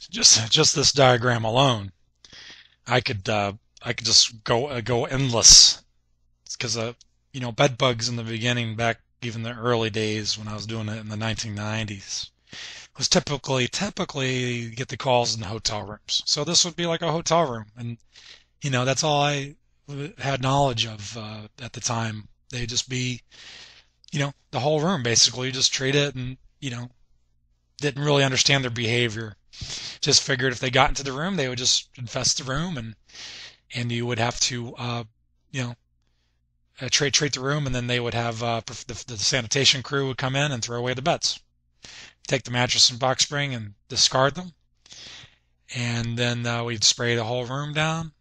Just this diagram alone, I could uh, I could just go endless because bed bugs in the beginning, back even the early days when I was doing it in the 1990s, was typically get the calls in the hotel rooms. So this would be like a hotel room, and that's all I had knowledge of at the time. They'd just be the whole room basically. You just treat it, and didn't really understand their behavior. Just figured if they got into the room, they would just infest the room, and you would have to you know treat the room, and then they would have the sanitation crew would come in and throw away the beds, take the mattress and box spring and discard them, and then we'd spray the whole room down.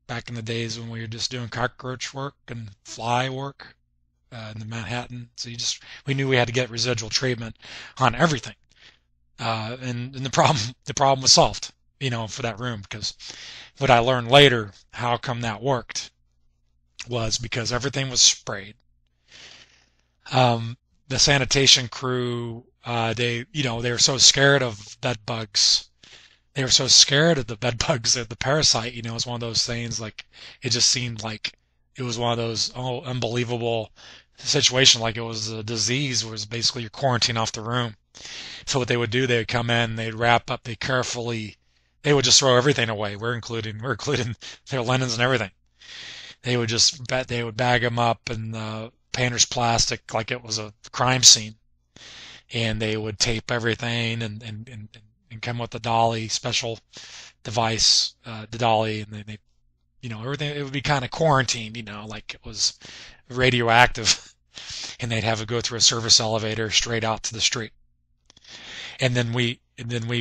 Back in the days when we were just doing cockroach work and fly work in the Manhattan, so we knew we had to get residual treatment on everything, and the problem was solved, for that room, because what I learned later, how come that worked, was because everything was sprayed. The sanitation crew, they were so scared of bed bugs. They were so scared of the bed bugs that the parasite, it was one of those things, like, it just seemed like it was one of those, unbelievable situation, like it was a disease, where it's basically you're quarantining off the room. So what they would do, they would come in, they'd wrap up, they would just throw everything away. We're including their linens and everything. They would bag them up in painter's plastic like it was a crime scene, and they would tape everything, and come with the dolly special device, the dolly, and everything. It would be kind of quarantined, like it was radioactive, and they'd have to go through a service elevator straight out to the street. And then we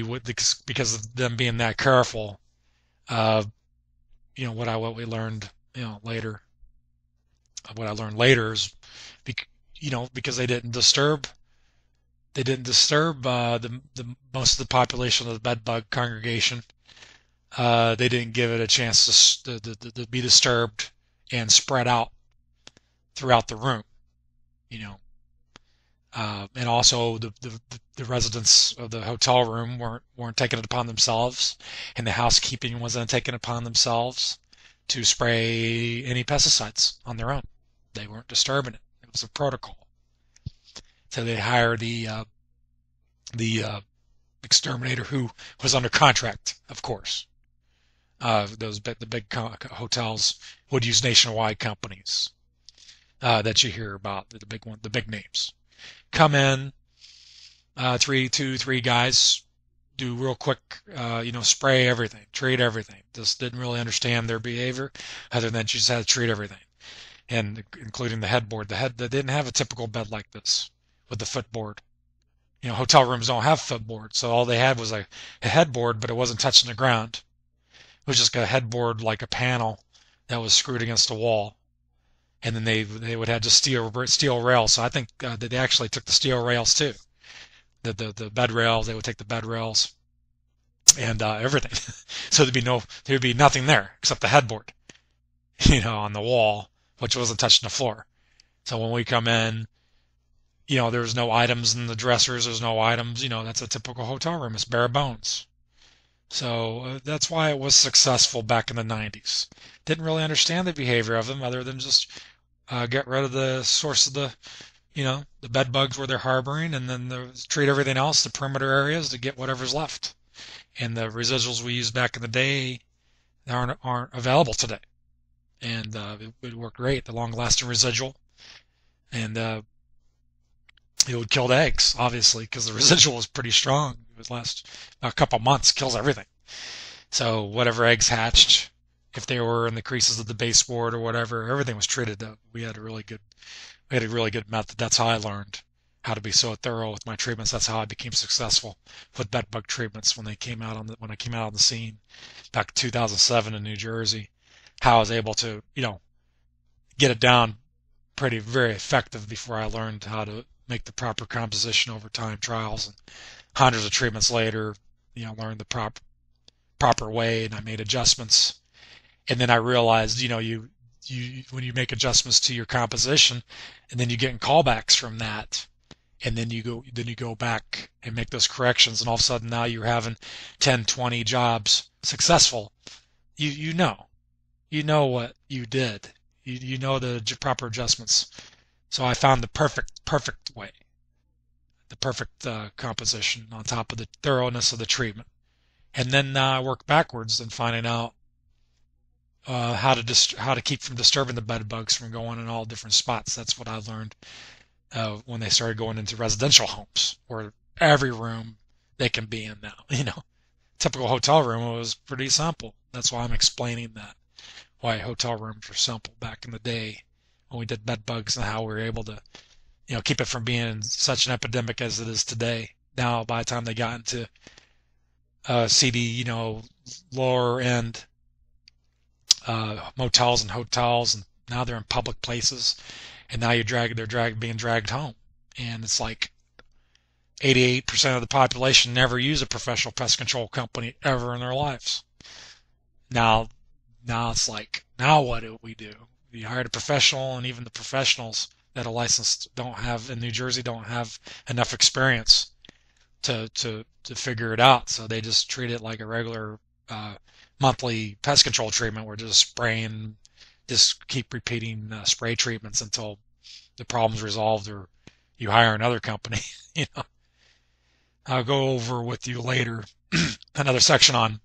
would, because of them being that careful, uh, what we learned, later. What I learned later is, because they didn't disturb the most of the population of the bedbug congregation. They didn't give it a chance to be disturbed and spread out throughout the room. You know, and also the residents of the hotel room weren't taking it upon themselves, and the housekeeping wasn't taking it upon themselves to spray any pesticides on their own. They weren't disturbing it. It was a protocol. So they hired the exterminator, who was under contract, of course. The big hotels would use nationwide companies that you hear about, the big names. Come in, three guys, do real quick, spray everything, treat everything. Just didn't really understand their behavior, other than you just had to treat everything, and including the headboard. They didn't have a typical bed like this with the footboard. Hotel rooms don't have footboard, so all they had was a headboard, but it wasn't touching the ground. It was just a headboard, like a panel that was screwed against the wall, and then they would have just steel rails. So I think that they actually took the steel rails too. The bed rails, they would take the bed rails and everything. So there'd be nothing there except the headboard, on the wall, which wasn't touching the floor. So when we come in, there's no items in the dressers. There's no items. That's a typical hotel room. It's bare bones. So that's why it was successful back in the 90s. Didn't really understand the behavior of them, other than just get rid of the source of the bed bugs where they're harboring, and then treat everything else, the perimeter areas, to get whatever's left. And the residuals we used back in the day aren't available today. And it worked great, the long-lasting residual. And it would kill the eggs, obviously, because the residual was pretty strong. It would last a couple months, kills everything. So whatever eggs hatched, if they were in the creases of the baseboard or whatever, everything was treated. We had a really good method. That's how I learned how to be so thorough with my treatments. That's how I became successful with bed bug treatments when I came out on the scene back in 2007 in New Jersey. How I was able to, get it down very effective before I learned how to make the proper composition over time trials, and hundreds of treatments later, learned the proper way, and I made adjustments. And then I realized, you when you make adjustments to your composition, and then you get callbacks from that, and then you go back and make those corrections, and all of a sudden now you're having 10, 20 jobs successful. You know. You know what you did. You know the proper adjustments. So I found the perfect way, the perfect composition on top of the thoroughness of the treatment. And then I work backwards and finding out how to keep from disturbing the bed bugs from going in all different spots. That's what I learned when they started going into residential homes, where every room they can be in now. Typical hotel room was pretty simple. That's why I'm explaining that, why hotel rooms were simple back in the day when we did bed bugs, and how we were able to keep it from being such an epidemic as it is today. Now, by the time they got into CD, lower end motels and hotels, and now they're in public places, and now they're being dragged home, and it's like 88% of the population never use a professional pest control company ever in their lives. Now, it's like, now what do we do? You hired a professional, and even the professionals that are licensed in New Jersey don't have enough experience to figure it out. So they just treat it like a regular monthly pest control treatment. We're just spraying, just keep repeating spray treatments until the problem's resolved, or you hire another company. I'll go over with you later another section on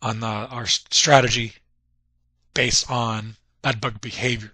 our strategy based on bedbug behavior.